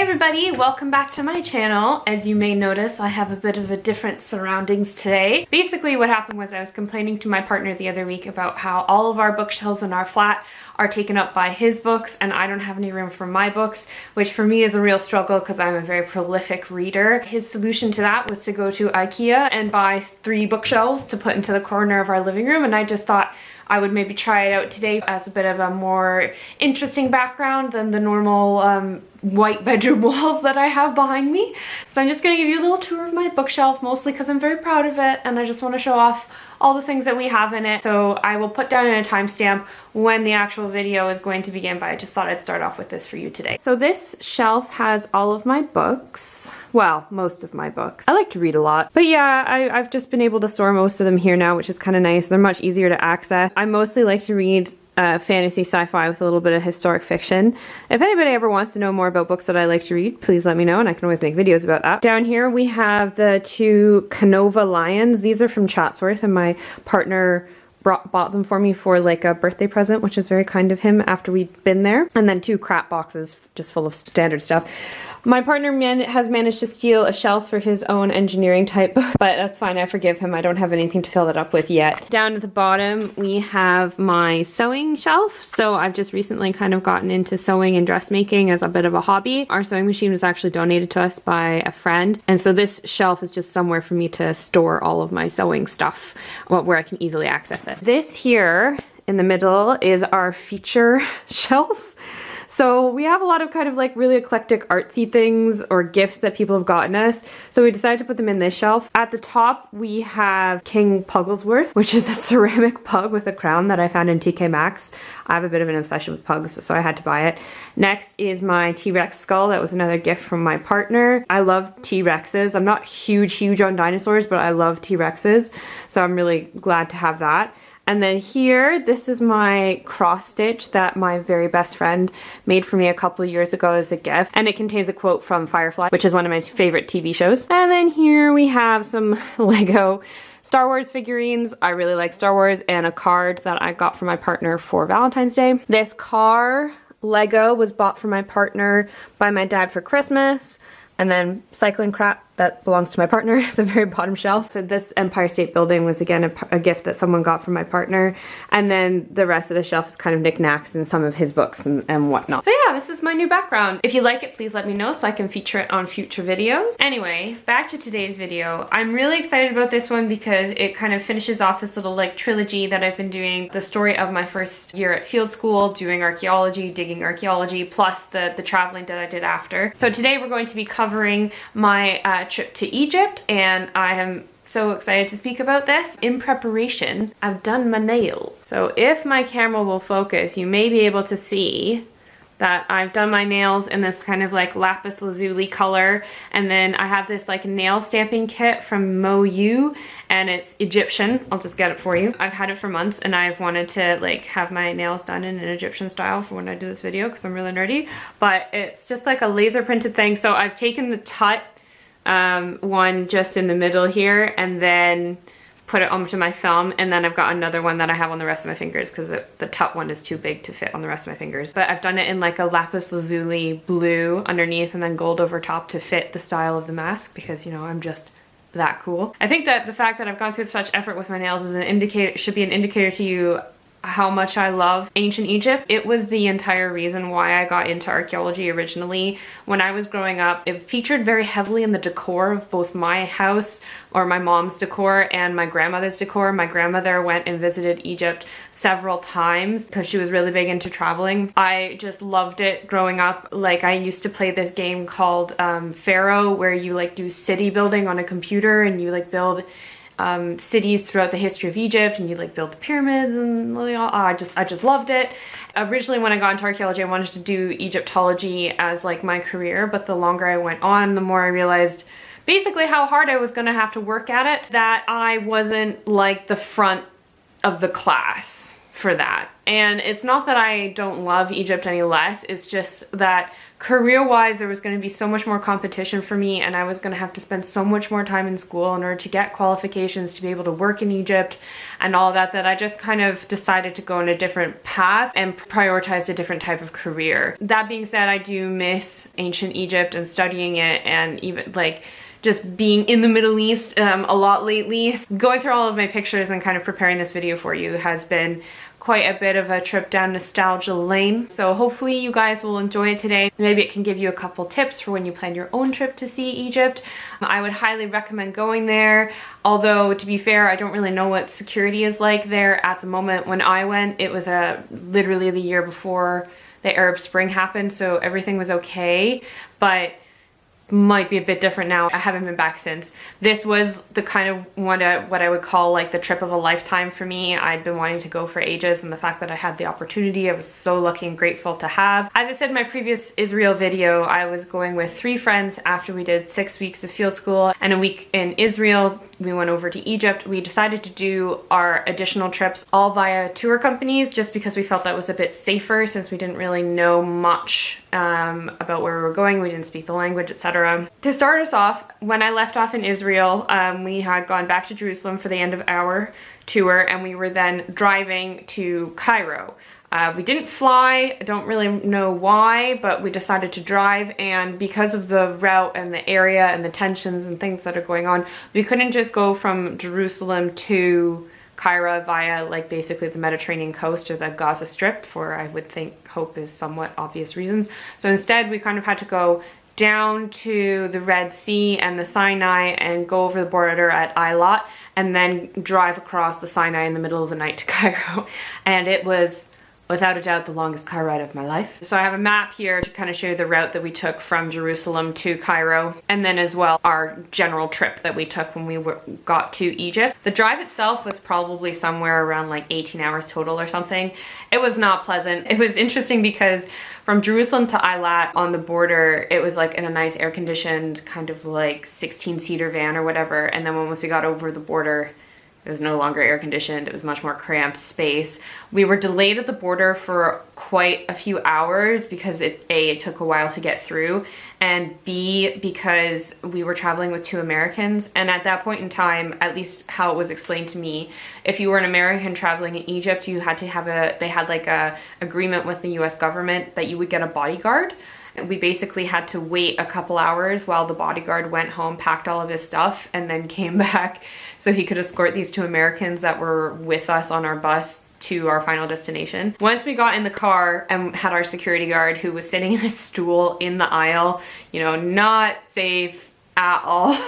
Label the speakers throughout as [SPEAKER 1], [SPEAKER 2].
[SPEAKER 1] everybody, welcome back to my channel. As you may notice, I have a bit of a different surroundings today. Basically what happened was I was complaining to my partner the other week about how all of our bookshelves in our flat are taken up by his books and I don't have any room for my books, which for me is a real struggle because I'm a very prolific reader. His solution to that was to go to IKEA and buy 3 bookshelves to put into the corner of our living room, and I just thought I would maybe try it out today as a bit of a more interesting background than the normal white bedroom walls that I have behind me. So I'm just going to give you a little tour of my bookshelf, mostly because I'm very proud of it and I just want to show off all the things that we have in it. So I will put down in a timestamp when the actual video is going to begin, but I just thought I'd start off with this for you today. So this shelf has all of my books. Well, most of my books. I like to read a lot. But yeah, I've just been able to store most of them here now, which is kind of nice. They're much easier to access. I mostly like to read fantasy sci-fi with a little bit of historic fiction. If anybody ever wants to know more about books that I like to read, please let me know and I can always make videos about that. Down here we have the 2 Canova lions. These are from Chatsworth and my partner bought them for me for like a birthday present, which is very kind of him after we'd been there. And then 2 crap boxes just full of standard stuff. My partner has managed to steal a shelf for his own engineering type book, but that's fine, I forgive him. I don't have anything to fill that up with yet. Down at the bottom we have my sewing shelf. So I've just recently kind of gotten into sewing and dressmaking as a bit of a hobby. Our sewing machine was actually donated to us by a friend, and so this shelf is just somewhere for me to store all of my sewing stuff where I can easily access it. This here in the middle is our feature shelf. So we have a lot of kind of like really eclectic artsy things or gifts that people have gotten us. So we decided to put them in this shelf. At the top we have King Pugglesworth, which is a ceramic pug with a crown that I found in TK Maxx. I have a bit of an obsession with pugs, so I had to buy it. Next is my T-Rex skull. That was another gift from my partner. I love T-Rexes. I'm not huge on dinosaurs, but I love T-Rexes. So I'm really glad to have that. And then here, this is my cross stitch that my very best friend made for me a couple of years ago as a gift. And it contains a quote from Firefly, which is one of my favorite TV shows. And then here we have some Lego Star Wars figurines. I really like Star Wars, and a card that I got from my partner for Valentine's Day. This car Lego was bought for my partner by my dad for Christmas. And then cycling crap that belongs to my partner at the very bottom shelf. So this Empire State Building was again a gift that someone got from my partner. And then the rest of the shelf is kind of knickknacks and some of his books and whatnot. So yeah, this is my new background. If you like it, please let me know so I can feature it on future videos. Anyway, back to today's video. I'm really excited about this one because it kind of finishes off this little like trilogy that I've been doing. The story of my first year at field school, doing archaeology, digging archaeology, plus the traveling that I did after. So today we're going to be covering my trip to Egypt, and I am so excited to speak about this. In preparation, I've done my nails. So if my camera will focus, you may be able to see that I've done my nails in this kind of like lapis lazuli color, and then I have this like nail stamping kit from Moyu, and it's Egyptian. I'll just get it for you. I've had it for months and I've wanted to like have my nails done in an Egyptian style for when I do this video because I'm really nerdy, but it's just like a laser printed thing. So I've taken the Tut one just in the middle here and then put it onto my thumb, and then I've got another one that I have on the rest of my fingers because the Tut one is too big to fit on the rest of my fingers. But I've done it in like a lapis lazuli blue underneath and then gold over top to fit the style of the mask because, you know, I'm just that cool. I think that the fact that I've gone through such effort with my nails is an indicator, should be an indicator to you how much I love ancient Egypt. It was the entire reason why I got into archaeology originally. When I was growing up, it featured very heavily in the decor of both my house, or my mom's decor, and my grandmother's decor. My grandmother went and visited Egypt several times because she was really big into traveling. I just loved it growing up. Like, I used to play this game called Pharaoh, where you like do city building on a computer and you like build cities throughout the history of Egypt, and you like build the pyramids and I just loved it. Originally when I got into archaeology, I wanted to do Egyptology as like my career, but the longer I went on, the more I realized basically how hard I was gonna have to work at it, that I wasn't like the front of the class. for that. And it's not that I don't love Egypt any less, it's just that career-wise there was going to be so much more competition for me, and I was going to have to spend so much more time in school in order to get qualifications to be able to work in Egypt and all that, that I just kind of decided to go on a different path and prioritized a different type of career. That being said, I do miss ancient Egypt and studying it, and even like just being in the Middle East a lot lately. Going through all of my pictures and kind of preparing this video for you has been quite a bit of a trip down nostalgia lane. So hopefully you guys will enjoy it today. Maybe it can give you a couple tips for when you plan your own trip to see Egypt. I would highly recommend going there. Although, to be fair, I don't really know what security is like there at the moment. When I went, it was literally the year before the Arab Spring happened, so everything was okay. But might be a bit different now. I haven't been back since. This was the kind of what I would call like the trip of a lifetime for me. I'd been wanting to go for ages, and the fact that I had the opportunity, I was so lucky and grateful to have. As I said in my previous Israel video, I was going with 3 friends after we did 6 weeks of field school and a week in Israel. We went over to Egypt. We decided to do our additional trips all via tour companies just because we felt that was a bit safer, since we didn't really know much about where we were going. We didn't speak the language, etc. To start us off, when I left off in Israel, we had gone back to Jerusalem for the end of our tour, and we were then driving to Cairo. We didn't fly, I don't really know why, but we decided to drive, and because of the route and the area and the tensions and things that are going on, we couldn't just go from Jerusalem to Cairo via like basically the Mediterranean coast or the Gaza Strip, for I would hope is somewhat obvious reasons. So instead we kind of had to go down to the Red Sea and the Sinai and go over the border at Eilat and then drive across the Sinai in the middle of the night to Cairo. And it was without a doubt the longest car ride of my life. So I have a map here to kind of show you the route that we took from Jerusalem to Cairo, and then as well our general trip that we took when we got to Egypt. The drive itself was probably somewhere around like 18 hours total or something. It was not pleasant. It was interesting because from Jerusalem to Eilat on the border, it was like in a nice air-conditioned kind of like 16-seater van or whatever, and then once we got over the border, it was no longer air-conditioned. It was much more cramped space. We were delayed at the border for quite a few hours because it took a while to get through, and B, because we were traveling with 2 Americans, and at that point in time, at least how it was explained to me, if you were an American traveling in Egypt, you had to have they had like a agreement with the US government that you would get a bodyguard. We basically had to wait a couple hours while the bodyguard went home, packed all of his stuff, and then came back so he could escort these 2 Americans that were with us on our bus to our final destination. Once we got in the car and had our security guard, who was sitting in a stool in the aisle, you know, not safe at all,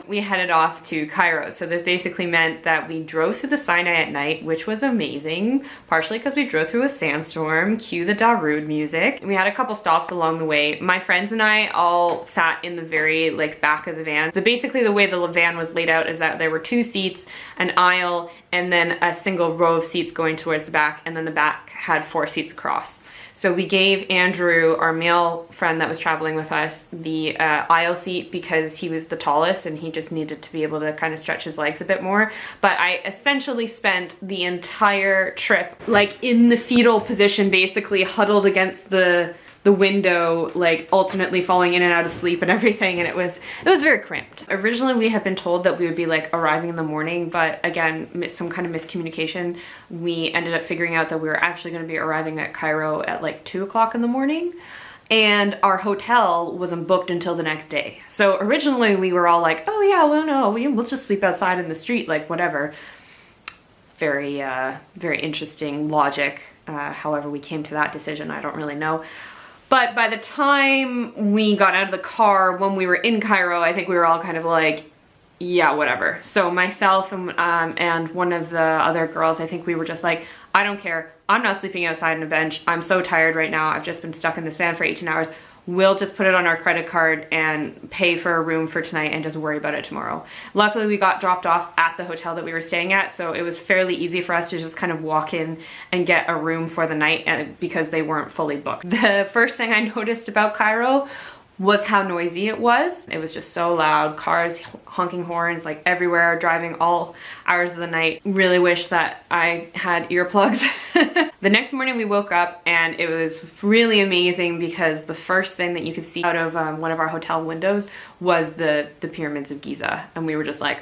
[SPEAKER 1] we headed off to Cairo. So this basically meant that we drove through the Sinai at night, which was amazing, partially because we drove through a sandstorm, cue the Darude music. We had a couple stops along the way. My friends and I all sat in the very like back of the van. Basically the way the van was laid out is that there were 2 seats, an aisle, and then a single row of seats going towards the back, and then the back had 4 seats across. So we gave Andrew, our male friend that was traveling with us, the aisle seat because he was the tallest and he just needed to be able to kind of stretch his legs a bit more. But I essentially spent the entire trip like in the fetal position, basically huddled against the window, like alternately falling in and out of sleep and everything, and it was very cramped. Originally we had been told that we would be like arriving in the morning, but again, some kind of miscommunication. We ended up figuring out that we were actually going to be arriving at Cairo at like 2 o'clock in the morning, and our hotel wasn't booked until the next day. So originally we were all like, oh yeah, well no, we'll just sleep outside in the street, like whatever. Very interesting logic. However we came to that decision, I don't really know. But by the time we got out of the car, when we were in Cairo, I think we were all kind of like, yeah, whatever. So myself and one of the other girls, I think we were just like, I don't care. I'm not sleeping outside on a bench. I'm so tired right now. I've just been stuck in this van for 18 hours. We'll just put it on our credit card and pay for a room for tonight and just worry about it tomorrow. Luckily, we got dropped off at the hotel that we were staying at, so it was fairly easy for us to just kind of walk in and get a room for the night because they weren't fully booked. The first thing I noticed about Cairo was how noisy it was. It was just so loud, cars honking horns like everywhere, driving all hours of the night. Really wish that I had earplugs. The next morning we woke up and it was really amazing because the first thing that you could see out of one of our hotel windows was the pyramids of Giza. And we were just like,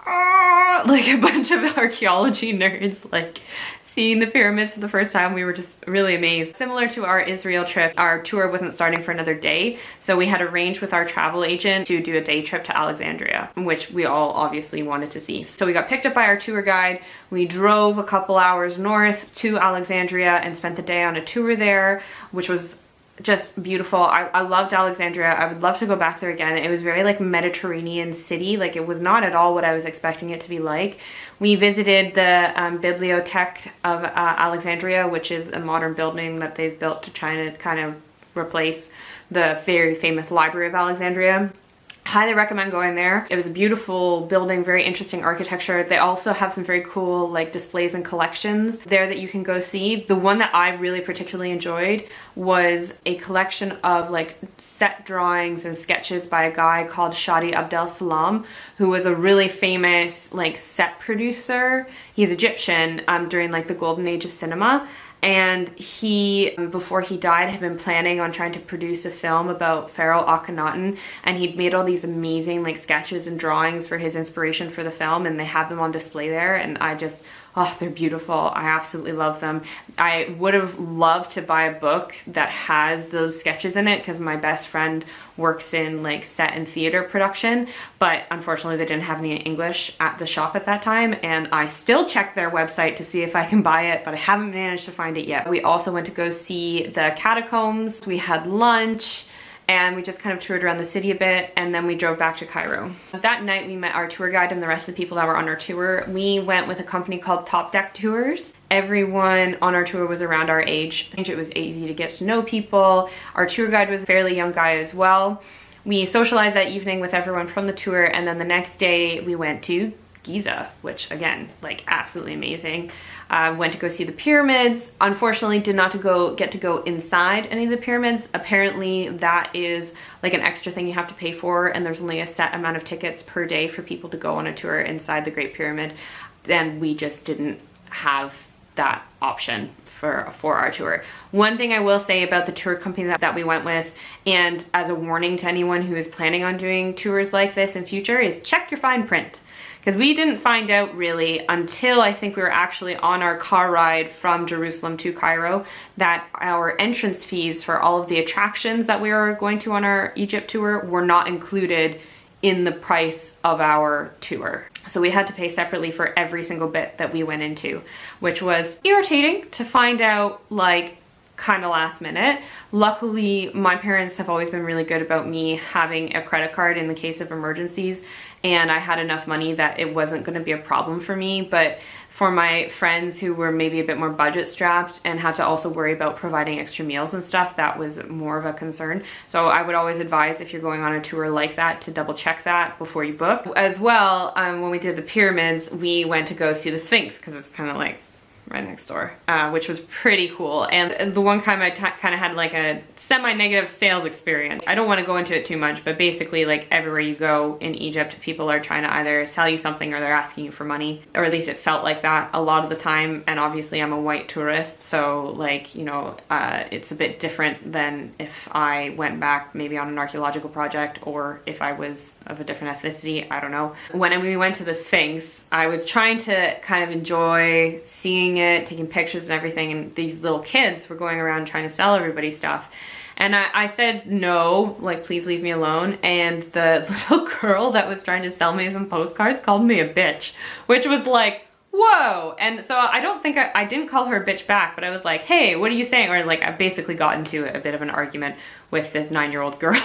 [SPEAKER 1] ah, like a bunch of archaeology nerds, like seeing the pyramids for the first time. We were just really amazed. Similar to our Israel trip, our tour wasn't starting for another day, so we had arranged with our travel agent to do a day trip to Alexandria, which we all obviously wanted to see. So we got picked up by our tour guide. We drove a couple hours north to Alexandria and spent the day on a tour there, which was just beautiful. I loved Alexandria. I would love to go back there again. It was very like Mediterranean city. Like it was not at all what I was expecting it to be like. We visited the Bibliothèque of Alexandria, which is a modern building that they've built to try to kind of replace the very famous Library of Alexandria. Highly recommend going there. It was a beautiful building, very interesting architecture. They also have some very cool like displays and collections there that you can go see. The one that I really particularly enjoyed was a collection of like set drawings and sketches by a guy called Shadi Abdel Salam, who was a really famous like set producer. He's Egyptian during like the golden age of cinema. And he, before he died, had been planning on trying to produce a film about Pharaoh Akhenaten, and he'd made all these amazing like sketches and drawings for his inspiration for the film, and they have them on display there, and I just, oh, they're beautiful. I absolutely love them. I would have loved to buy a book that has those sketches in it because my best friend works in like set and theater production, but unfortunately they didn't have any in English at the shop at that time, and I still checked their website to see if I can buy it, but I haven't managed to find it yet. We also went to go see the catacombs. We had lunch and we just kind of toured around the city a bit, and then we drove back to Cairo. That night we met our tour guide and the rest of the people that were on our tour. We went with a company called Top Deck Tours. Everyone on our tour was around our age. It was easy to get to know people. Our tour guide was a fairly young guy as well. We socialized that evening with everyone from the tour, and then the next day we went to Giza, which again, like absolutely amazing. Went to go see the pyramids. Unfortunately, did not get to go inside any of the pyramids. Apparently that is like an extra thing you have to pay for, and there's only a set amount of tickets per day for people to go on a tour inside the Great Pyramid. And we just didn't have that option for our tour. One thing I will say about the tour company that we went with, and as a warning to anyone who is planning on doing tours like this in future, is check your fine print. Because we didn't find out really until I think we were actually on our car ride from Jerusalem to Cairo that our entrance fees for all of the attractions that we were going to on our Egypt tour were not included in the price of our tour. So we had to pay separately for every single bit that we went into, which was irritating to find out like kind of last minute. Luckily, my parents have always been really good about me having a credit card in the case of emergencies, and I had enough money that it wasn't going to be a problem for me. But for my friends who were maybe a bit more budget strapped and had to also worry about providing extra meals and stuff, that was more of a concern. So I would always advise, if you're going on a tour like that, to double check that before you book. As well, when we did the pyramids, we went to go see the Sphinx because it's kind of like right next door, which was pretty cool. And the one time I kind of had like a semi-negative sales experience. I don't want to go into it too much, but basically like everywhere you go in Egypt, people are trying to either sell you something or they're asking you for money, or at least it felt like that a lot of the time. And obviously I'm a white tourist, so like, you know, it's a bit different than if I went back maybe on an archaeological project, or if I was of a different ethnicity, I don't know. When we went to the Sphinx, I was trying to kind of enjoy seeing it, taking pictures and everything, and these little kids were going around trying to sell everybody stuff. And I said no, like please leave me alone. And the little girl that was trying to sell me some postcards called me a bitch, which was like, whoa. And so I don't think I didn't call her a bitch back, but I was like, hey, what are you saying? Or like I basically got into a bit of an argument with this 9-year-old girl.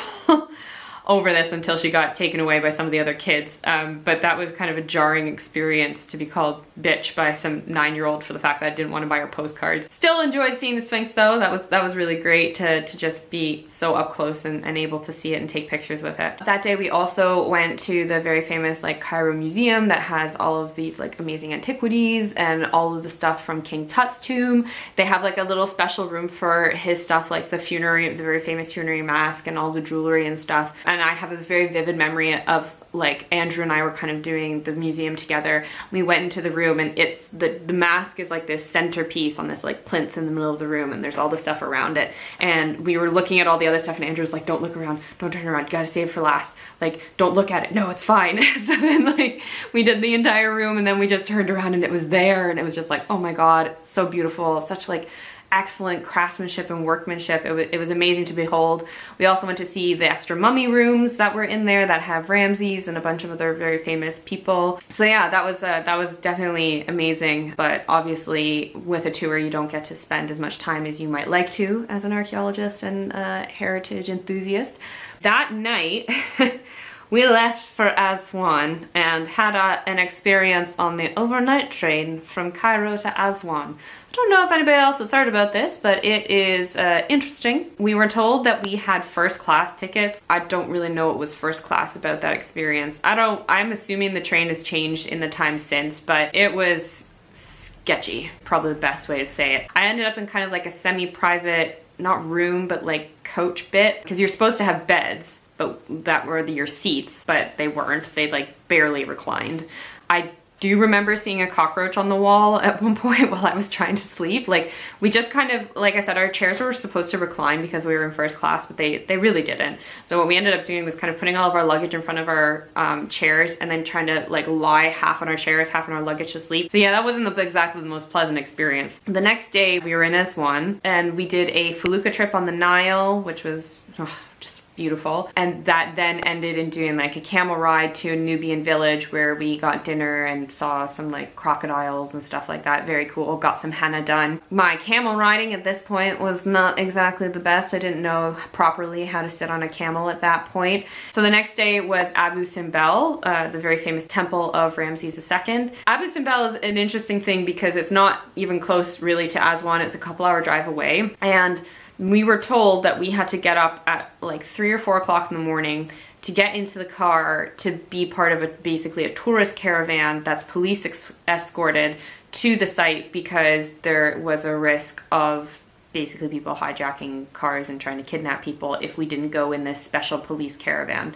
[SPEAKER 1] over this until she got taken away by some of the other kids. But that was kind of a jarring experience to be called bitch by some 9-year-old for the fact that I didn't want to buy her postcards. Still enjoyed seeing the Sphinx though. That was really great to just be so up close and able to see it and take pictures with it. That day we also went to the very famous like Cairo museum that has all of these like amazing antiquities and all of the stuff from King Tut's tomb. They have like a little special room for his stuff, like the funerary, the very famous funerary mask and all the jewelry and stuff. And I have a very vivid memory of like Andrew and I were kind of doing the museum together. We went into the room and it's the mask is like this centerpiece on this like plinth in the middle of the room, and there's all the stuff around it. And we were looking at all the other stuff and Andrew was like, don't look around, don't turn around, you gotta save it for last. Like, don't look at it, no, it's fine. So then like we did the entire room and then we just turned around and it was there, and it was just like, oh my God, so beautiful, such like excellent craftsmanship and workmanship. It was amazing to behold. We also went to see the extra mummy rooms that were in there that have Ramses and a bunch of other very famous people. So yeah, that was definitely amazing. But obviously with a tour you don't get to spend as much time as you might like to as an archaeologist and heritage enthusiast. That night we left for Aswan and had an experience on the overnight train from Cairo to Aswan. I don't know if anybody else has heard about this, but it is interesting. We were told that we had first class tickets. I don't really know what was first class about that experience. I'm assuming the train has changed in the time since, but it was sketchy, probably the best way to say it. I ended up in kind of like a semi-private, not room, but like coach bit, because you're supposed to have beds, but that were your seats, but they weren't. They like barely reclined. I do remember seeing a cockroach on the wall at one point while I was trying to sleep. Like, we just kind of, like I said, our chairs were supposed to recline because we were in first class, but they really didn't. So what we ended up doing was kind of putting all of our luggage in front of our chairs and then trying to like lie half on our chairs, half on our luggage to sleep. So yeah, that wasn't exactly the most pleasant experience. The next day we were in Aswan and we did a felucca trip on the Nile, which was just beautiful. And that then ended in doing like a camel ride to a Nubian village where we got dinner and saw some like crocodiles and stuff like that. Very cool. Got some henna done. My camel riding at this point was not exactly the best. I didn't know properly how to sit on a camel at that point. So the next day was Abu Simbel, the very famous temple of Ramses II. Abu Simbel is an interesting thing because it's not even close really to Aswan. It's a couple-hour drive away. And we were told that we had to get up at like 3 or 4 o'clock in the morning to get into the car to be part of basically a tourist caravan that's police escorted to the site because there was a risk of basically people hijacking cars and trying to kidnap people if we didn't go in this special police caravan.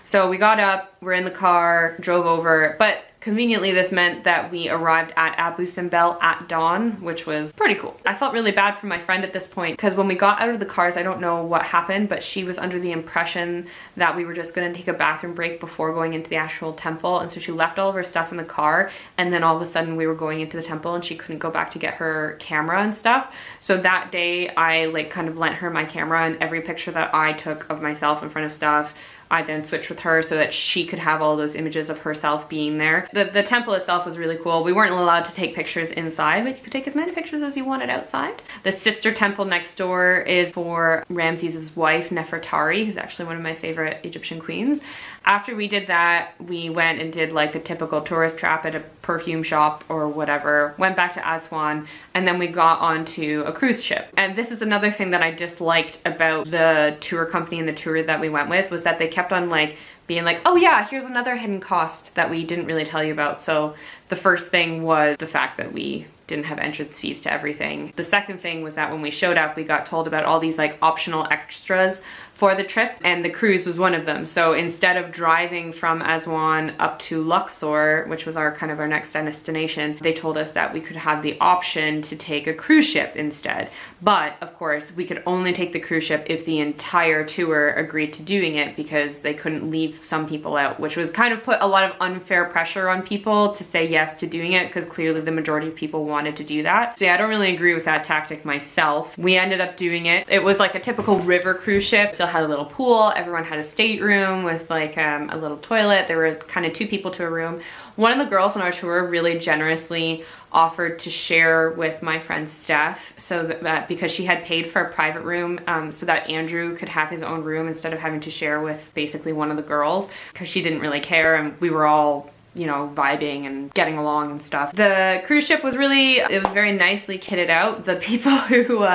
[SPEAKER 1] So we got up, we're in the car, drove over, but conveniently this meant that we arrived at Abu Simbel at dawn, which was pretty cool. I felt really bad for my friend at this point because when we got out of the cars, I don't know what happened, but she was under the impression that we were just gonna take a bathroom break before going into the actual temple. And so she left all of her stuff in the car, and then all of a sudden we were going into the temple and she couldn't go back to get her camera and stuff. So that day I like kind of lent her my camera, and every picture that I took of myself in front of stuff, I then switched with her so that she could have all those images of herself being there. The temple itself was really cool. We weren't allowed to take pictures inside, but you could take as many pictures as you wanted outside. The sister temple next door is for Ramses' wife, Nefertari, who's actually one of my favorite Egyptian queens. After we did that, we went and did like the typical tourist trap at a perfume shop or whatever, went back to Aswan, and then we got onto a cruise ship. And this is another thing that I disliked about the tour company and the tour that we went with, was that they kept on like being like, oh yeah, here's another hidden cost that we didn't really tell you about. So the first thing was the fact that we didn't have entrance fees to everything. The second thing was that when we showed up, we got told about all these like optional extras for the trip, and the cruise was one of them. So instead of driving from Aswan up to Luxor, which was our next destination, they told us that we could have the option to take a cruise ship instead. But of course, we could only take the cruise ship if the entire tour agreed to doing it, because they couldn't leave some people out, which was kind of put a lot of unfair pressure on people to say yes to doing it, because clearly the majority of people wanted to do that. So yeah, I don't really agree with that tactic myself. We ended up doing it. It was like a typical river cruise ship. Still still had a little pool. Everyone had a stateroom with like a little toilet. There were kind of 2 people to a room. One of the girls on our tour really generously offered to share with my friend Steph, so that because she had paid for a private room so that Andrew could have his own room instead of having to share with basically one of the girls, because she didn't really care and we were all, you know, vibing and getting along and stuff. The cruise ship was it was very nicely kitted out. The people who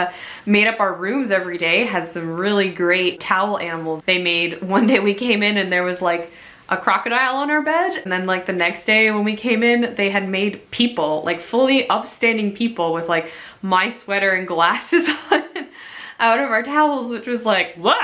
[SPEAKER 1] made up our rooms every day had some really great towel animals they made. One day we came in and there was like a crocodile on our bed, and then like the next day when we came in, they had made people, like fully upstanding people with like my sweater and glasses on out of our towels, which was like, wah,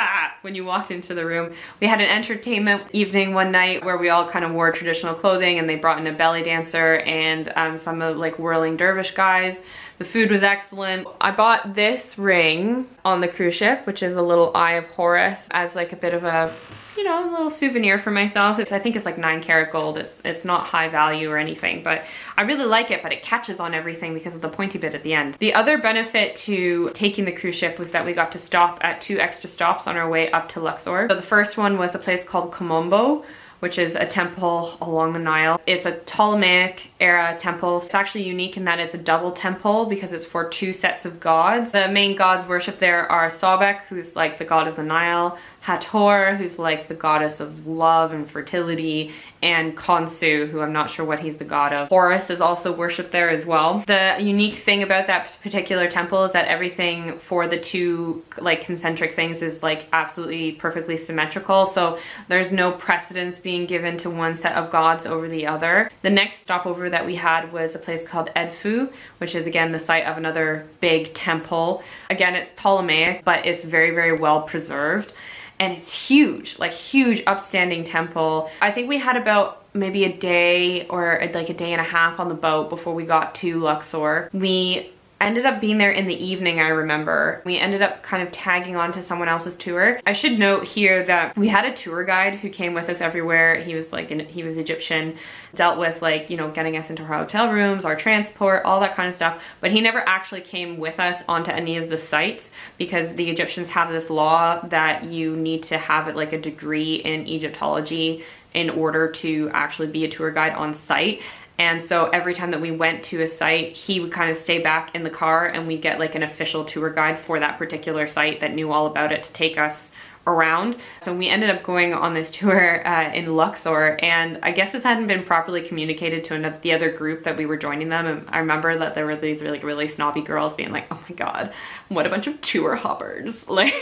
[SPEAKER 1] when you walked into the room. We had an entertainment evening one night where we all kind of wore traditional clothing, and they brought in a belly dancer and some of like whirling dervish guys. The food was excellent. I bought this ring on the cruise ship, which is a little Eye of Horus, as like a bit of a, you know, a little souvenir for myself. I think it's like 9 karat gold. It's not high value or anything, but I really like it, but it catches on everything because of the pointy bit at the end. The other benefit to taking the cruise ship was that we got to stop at 2 extra stops on our way up to Luxor. So the first one was a place called Komombo, which is a temple along the Nile. It's a Ptolemaic era temple. It's actually unique in that it's a double temple because it's for 2 sets of gods. The main gods worshipped there are Sobek, who's like the god of the Nile, Hathor, who's like the goddess of love and fertility, and Khonsu, who I'm not sure what he's the god of. Horus is also worshipped there as well. The unique thing about that particular temple is that everything for the 2 like concentric things is like absolutely perfectly symmetrical, so there's no precedence being given to one set of gods over the other. The next stopover that we had was a place called Edfu, which is again the site of another big temple. Again, it's Ptolemaic, but it's very, very well preserved. And it's huge, like huge upstanding temple. I think we had about maybe a day or like a day and a half on the boat before we got to Luxor. We ended up being there in the evening, I remember. We ended up kind of tagging on to someone else's tour. I should note here that we had a tour guide who came with us everywhere. He was like, he was Egyptian, dealt with like, you know, getting us into our hotel rooms, our transport, all that kind of stuff. But he never actually came with us onto any of the sites because the Egyptians have this law that you need to have like a degree in Egyptology in order to actually be a tour guide on site. And so every time that we went to a site, he would kind of stay back in the car and we'd get like an official tour guide for that particular site that knew all about it to take us around. So we ended up going on this tour in Luxor, and I guess this hadn't been properly communicated to the other group that we were joining them. And I remember that there were these really snobby girls being like, oh my god, what a bunch of tour hoppers. Like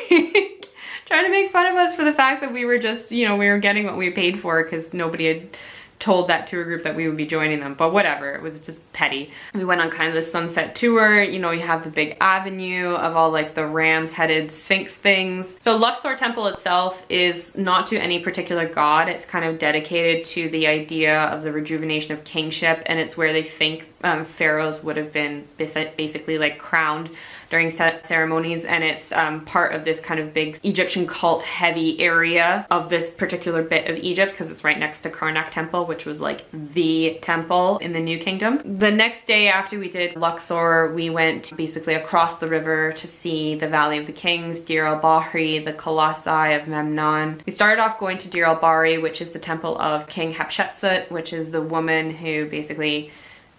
[SPEAKER 1] trying to make fun of us for the fact that we were just, you know, we were getting what we paid for because nobody had told that tour group that we would be joining them, but whatever, it was just petty. We went on kind of the sunset tour. You know, you have the big avenue of all like the ram's headed sphinx things. So Luxor temple itself is not to any particular god. It's kind of dedicated to the idea of the rejuvenation of kingship, and it's where they think pharaohs would have been basically like crowned during ceremonies, and it's part of this kind of big Egyptian cult heavy area of this particular bit of Egypt because it's right next to Karnak Temple, which was like the temple in the New Kingdom. The next day after we did Luxor, we went basically across the river to see the Valley of the Kings, Deir el-Bahri, the Colossi of Memnon. We started off going to Deir el-Bahri, which is the temple of King Hatshepsut, which is the woman who basically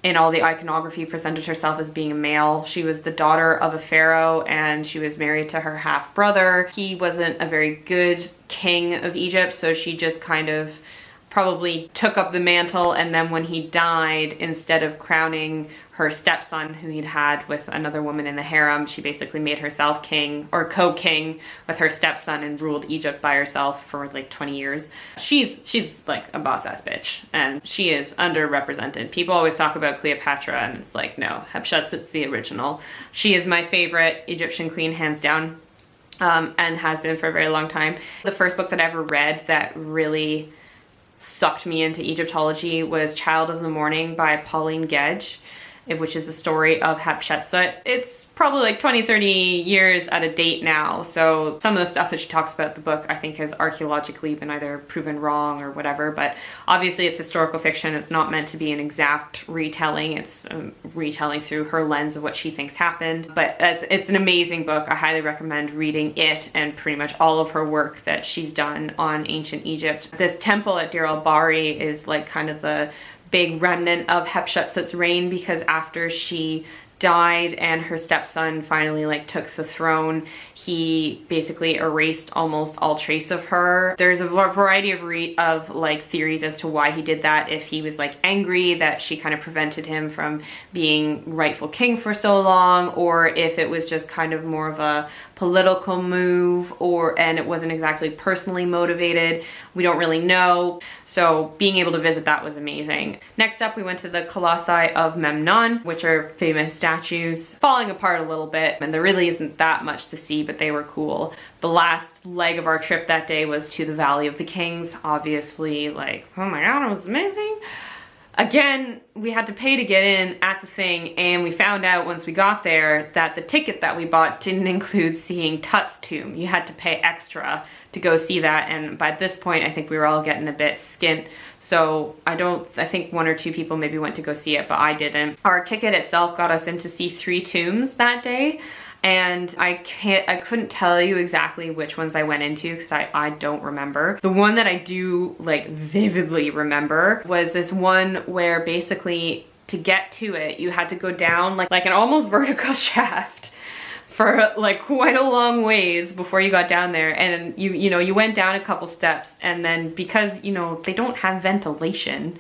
[SPEAKER 1] in all the iconography presented herself as being a male. She was the daughter of a pharaoh and she was married to her half brother. He wasn't a very good king of Egypt, so she just kind of probably took up the mantle, and then when he died, instead of crowning her stepson who he'd had with another woman in the harem, she basically made herself king or co-king with her stepson and ruled Egypt by herself for like 20 years. She's like a boss ass bitch, and she is underrepresented. People always talk about Cleopatra and it's like, no, Hatshepsut's the original. She is my favorite Egyptian queen, hands down, and has been for a very long time. The first book that I ever read that really sucked me into Egyptology was Child of the Morning by Pauline Gedge, which is a story of Hatshepsut. It's probably like 20-30 years out of date now, so some of the stuff that she talks about in the book I think has archaeologically been either proven wrong or whatever, but obviously it's historical fiction. It's not meant to be an exact retelling. It's retelling through her lens of what she thinks happened, but it's an amazing book. I highly recommend reading it and pretty much all of her work that she's done on ancient Egypt. This temple at Deir el-Bahri is like kind of the big remnant of Hatshepsut's reign, because after she died and her stepson finally like took the throne, he basically erased almost all trace of her. There's a variety of like theories as to why he did that. If he was like angry that she kind of prevented him from being rightful king for so long, or if it was just kind of more of a political move, and it wasn't exactly personally motivated. We don't really know. So being able to visit that was amazing. Next up, we went to the Colossi of Memnon, which are famous statues, falling apart a little bit, and there really isn't that much to see, but they were cool. The last leg of our trip that day was to the Valley of the Kings. Obviously, like, oh my god, it was amazing. Again, we had to pay to get in at the thing, and we found out once we got there that the ticket that we bought didn't include seeing Tut's tomb. You had to pay extra to go see that, and by this point I think we were all getting a bit skint, so I think 1 or 2 people maybe went to go see it, but I didn't. Our ticket itself got us in to see 3 tombs that day, and I couldn't tell you exactly which ones I went into because I don't remember. The one that I do like vividly remember was this one where basically to get to it you had to go down like an almost vertical shaft for like quite a long ways before you got down there, and you went down a couple steps, and then because they don't have ventilation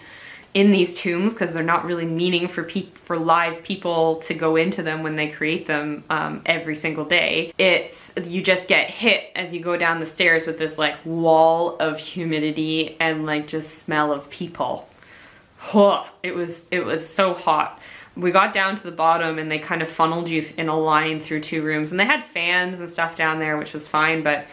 [SPEAKER 1] in these tombs because they're not really meaning for live people to go into them when they create them every single day. You just get hit as you go down the stairs with this like wall of humidity and like just smell of people. It was so hot. We got down to the bottom and they kind of funneled you in a line through 2 rooms, and they had fans and stuff down there, which was fine, but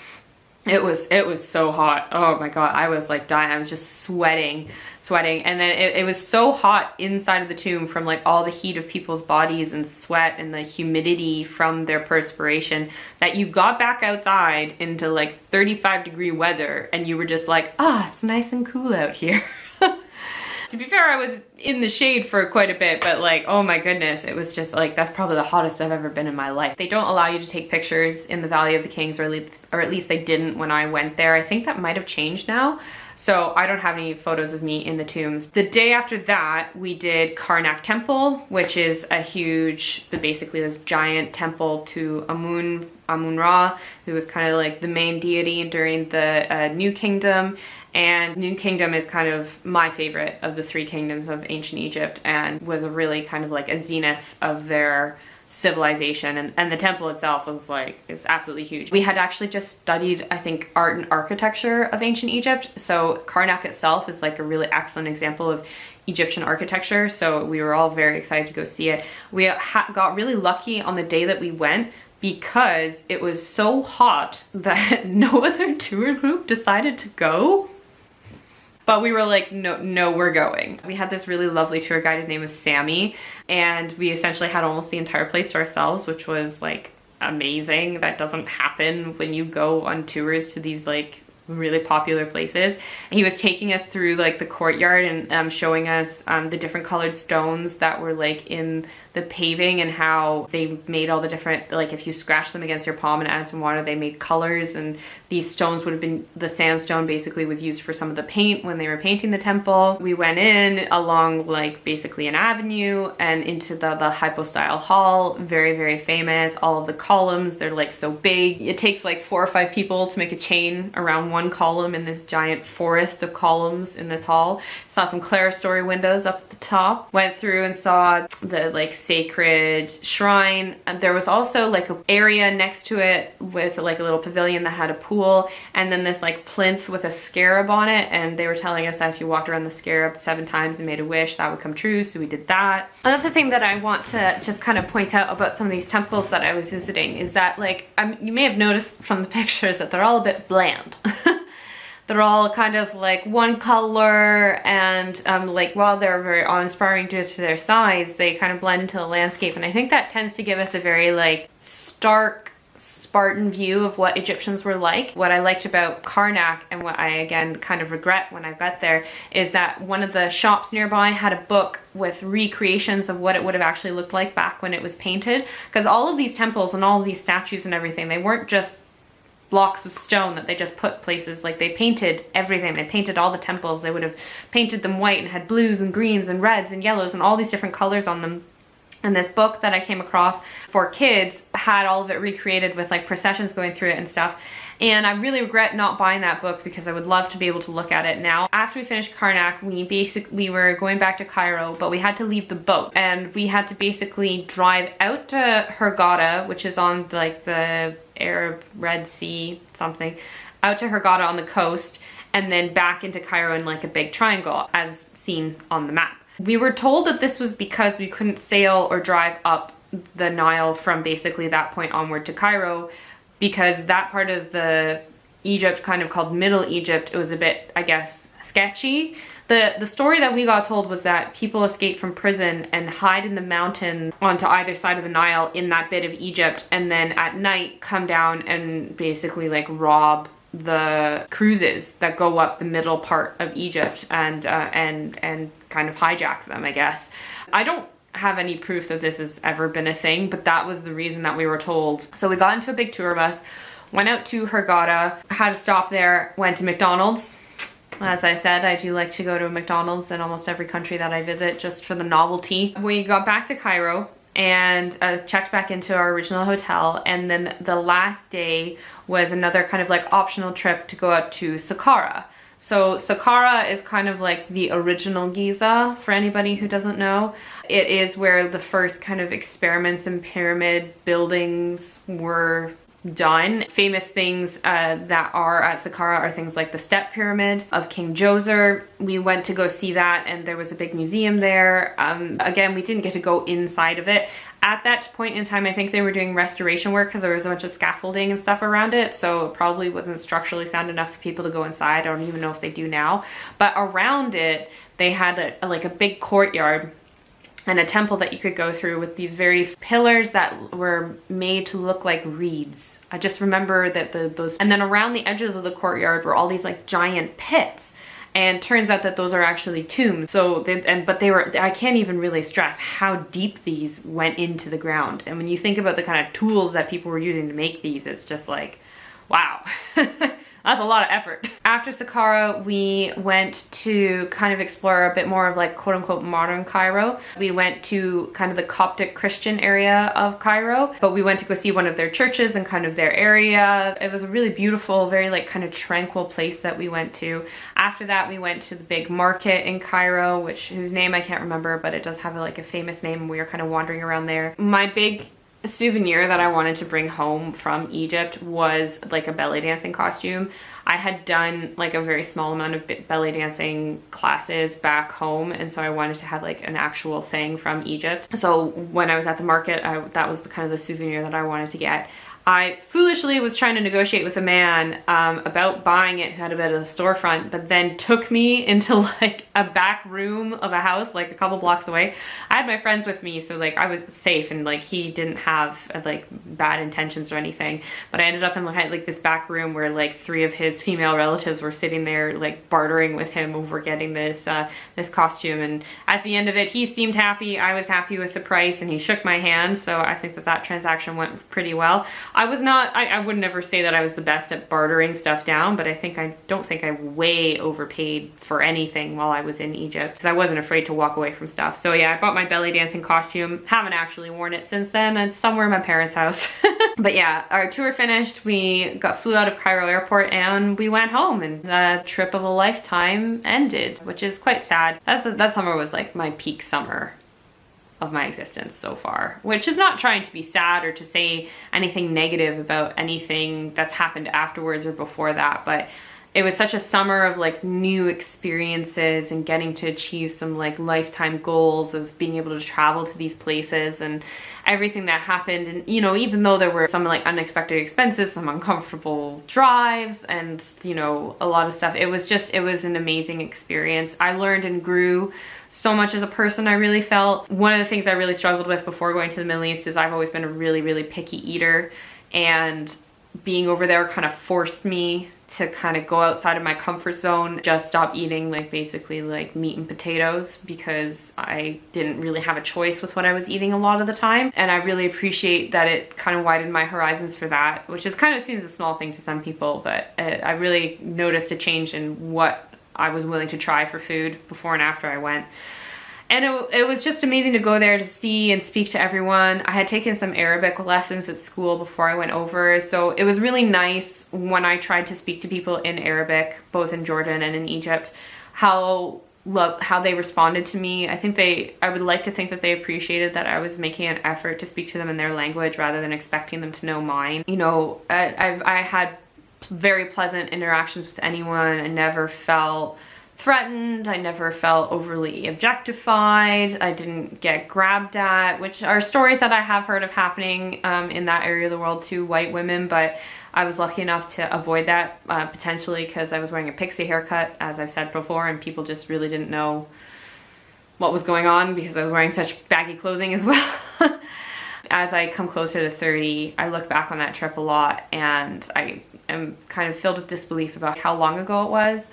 [SPEAKER 1] it was so hot. Oh my god, I was like dying. I was just sweating, and then it was so hot inside of the tomb from like all the heat of people's bodies and sweat and the humidity from their perspiration that you got back outside into like 35-degree weather and you were just like, it's nice and cool out here. To be fair, I was in the shade for quite a bit, but like, oh my goodness, it was just like, that's probably the hottest I've ever been in my life. They don't allow you to take pictures in the Valley of the Kings, or at least they didn't when I went there. I think that might have changed now. So I don't have any photos of me in the tombs. The day after that, we did Karnak Temple, which is a huge, basically this giant temple to Amun-Ra, who was kind of like the main deity during the New Kingdom. And New Kingdom is kind of my favorite of the 3 kingdoms of ancient Egypt, and was a really kind of like a zenith of their civilization, and the temple itself was like, it's absolutely huge. We had actually just studied, I think, art and architecture of ancient Egypt, so Karnak itself is like a really excellent example of Egyptian architecture, so we were all very excited to go see it. We got really lucky on the day that we went because it was so hot that no other tour group decided to go. But we were like, no, we're going. We had this really lovely tour guide. His name was Sammy, and we essentially had almost the entire place to ourselves, which was like amazing. That doesn't happen when you go on tours to these like really popular places. And he was taking us through like the courtyard and showing us the different colored stones that were like in the paving, and how they made all the different, like if you scratch them against your palm and add some water, they made colors, and these stones would have been, the sandstone basically was used for some of the paint when they were painting the temple. We went in along like basically an avenue and into the hypostyle hall, very, very famous. All of the columns, they're like so big. It takes like 4 or 5 people to make a chain around one column in this giant forest of columns in this hall. Saw some clerestory windows up at the top. Went through and saw the like sacred shrine. And there was also like an area next to it with like a little pavilion that had a pool, and then this like plinth with a scarab on it, and they were telling us that if you walked around the scarab 7 times and made a wish, that would come true, so we did that. Another thing that I want to just kind of point out about some of these temples that I was visiting is that like, you may have noticed from the pictures that they're all a bit bland. They're all kind of like one color, and like while they're very awe-inspiring due to their size, they kind of blend into the landscape. And I think that tends to give us a very like stark, Spartan view of what Egyptians were like. What I liked about Karnak, and what I again kind of regret when I got there, is that one of the shops nearby had a book with recreations of what it would have actually looked like back when it was painted. Because all of these temples and all of these statues and everything, they weren't just blocks of stone that they just put places. Like, they painted everything. They painted all the temples. They would have painted them white and had blues and greens and reds and yellows and all these different colors on them. And this book that I came across for kids had all of it recreated with like processions going through it and stuff. And I really regret not buying that book because I would love to be able to look at it now. After we finished Karnak, we were going back to Cairo, but we had to leave the boat, and we had to basically drive out to Hurghada, which is on like the Arab Red Sea something, out to Hurghada on the coast, and then back into Cairo in like a big triangle as seen on the map. We were told that this was because we couldn't sail or drive up the Nile from basically that point onward to Cairo, because that part of the Egypt, kind of called Middle Egypt, it was a bit, I guess, sketchy. The story that we got told was that people escape from prison and hide in the mountain onto either side of the Nile in that bit of Egypt, and then at night come down and basically like rob the cruises that go up the middle part of Egypt and kind of hijack them, I guess. I don't have any proof that this has ever been a thing, but that was the reason that we were told. So we got into a big tour bus, went out to Hurghada, had a stop there, went to McDonald's. As I said, I do like to go to a McDonald's in almost every country that I visit just for the novelty. We got back to Cairo and checked back into our original hotel, and then the last day was another kind of like optional trip to go out to Saqqara. So Saqqara is kind of like the original Giza, for anybody who doesn't know. It is where the first kind of experiments in pyramid buildings were done. Famous things that are at Saqqara are things like the Step Pyramid of King Djoser. We went to go see that, and there was a big museum there. Again, we didn't get to go inside of it. At that point in time, I think they were doing restoration work because there was a bunch of scaffolding and stuff around it, so it probably wasn't structurally sound enough for people to go inside. I don't even know if they do now. But around it, they had like a big courtyard and a temple that you could go through with these very pillars that were made to look like reeds. I just remember that those, and then around the edges of the courtyard were all these like giant pits. And turns out that those are actually tombs. So, but they were, I can't even really stress how deep these went into the ground. And when you think about the kind of tools that people were using to make these, it's just like, wow. That's a lot of effort. After Saqqara, we went to kind of explore a bit more of like quote unquote modern Cairo. We went to kind of the Coptic Christian area of Cairo, but we went to go see one of their churches and kind of their area. It was a really beautiful, very like kind of tranquil place that we went to. After that, we went to the big market in Cairo, whose name I can't remember, but it does have like a famous name, and we were kind of wandering around there. My big souvenir that I wanted to bring home from Egypt was like a belly dancing costume. I had done like a very small amount of belly dancing classes back home, and so I wanted to have like an actual thing from Egypt. So when I was at the market, that was kind of the souvenir that I wanted to get. I foolishly was trying to negotiate with a man about buying it who had a bit of a storefront, but then took me into like a back room of a house like a couple blocks away. I had my friends with me, so like I was safe, and like he didn't have like bad intentions or anything, but I ended up in like this back room where like 3 of his female relatives were sitting there like bartering with him over getting this this costume. And at the end of it, he seemed happy, I was happy with the price, and he shook my hand, so I think that transaction went pretty well. I would never say that I was the best at bartering stuff down, but I don't think I way overpaid for anything while I was in Egypt, because I wasn't afraid to walk away from stuff. So yeah, I bought my belly dancing costume. Haven't actually worn it since then. It's somewhere in my parents' house. But yeah, our tour finished. We flew out of Cairo airport and we went home, and the trip of a lifetime ended, which is quite sad. That summer was like my peak summer of my existence so far, which is not trying to be sad or to say anything negative about anything that's happened afterwards or before that, but it was such a summer of like new experiences and getting to achieve some like lifetime goals of being able to travel to these places and everything that happened. And you know, even though there were some like unexpected expenses, some uncomfortable drives, and you know, a lot of stuff, it was an amazing experience. I learned and grew so much as a person. I really felt one of the things I really struggled with before going to the Middle East is I've always been a really picky eater, and being over there kind of forced me to kind of go outside of my comfort zone, just stop eating like basically like meat and potatoes, because I didn't really have a choice with what I was eating a lot of the time. And I really appreciate that it kind of widened my horizons for that, which is kind of seems a small thing to some people, but I really noticed a change in what I was willing to try for food before and after I went. And it was just amazing to go there to see and speak to everyone. I had taken some Arabic lessons at school before I went over, so it was really nice when I tried to speak to people in Arabic, both in Jordan and in Egypt, how they responded to me. I would like to think that they appreciated that I was making an effort to speak to them in their language rather than expecting them to know mine. You know, I had very pleasant interactions with anyone. I never felt threatened, I never felt overly objectified, I didn't get grabbed at, which are stories that I have heard of happening in that area of the world to white women, but I was lucky enough to avoid that potentially because I was wearing a pixie haircut, as I've said before, and people just really didn't know what was going on because I was wearing such baggy clothing as well. As I come closer to 30, I look back on that trip a lot and I am kind of filled with disbelief about how long ago it was.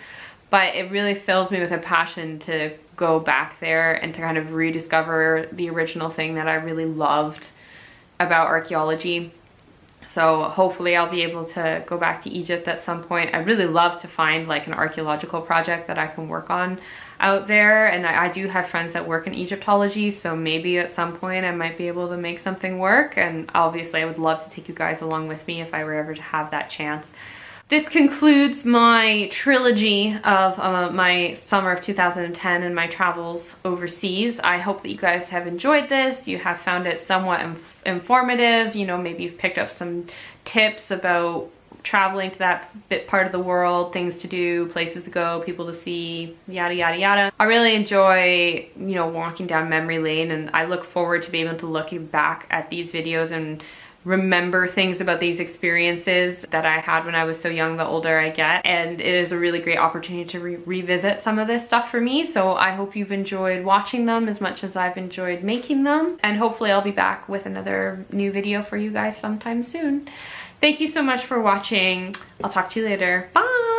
[SPEAKER 1] But it really fills me with a passion to go back there and to kind of rediscover the original thing that I really loved about archaeology. So hopefully I'll be able to go back to Egypt at some point. I'd really love to find like an archaeological project that I can work on out there. And I do have friends that work in Egyptology, so maybe at some point I might be able to make something work. And obviously I would love to take you guys along with me if I were ever to have that chance. This concludes my trilogy of my summer of 2010 and my travels overseas. I hope that you guys have enjoyed this. You have found it somewhat informative. You know, maybe you've picked up some tips about traveling to that part of the world, things to do, places to go, people to see, yada yada yada. I really enjoy, you know, walking down memory lane, and I look forward to being able to looking back at these videos and remember things about these experiences that I had when I was so young the older I get. And it is a really great opportunity to revisit some of this stuff for me. So I hope you've enjoyed watching them as much as I've enjoyed making them. And hopefully I'll be back with another new video for you guys sometime soon. Thank you so much for watching. I'll talk to you later. Bye!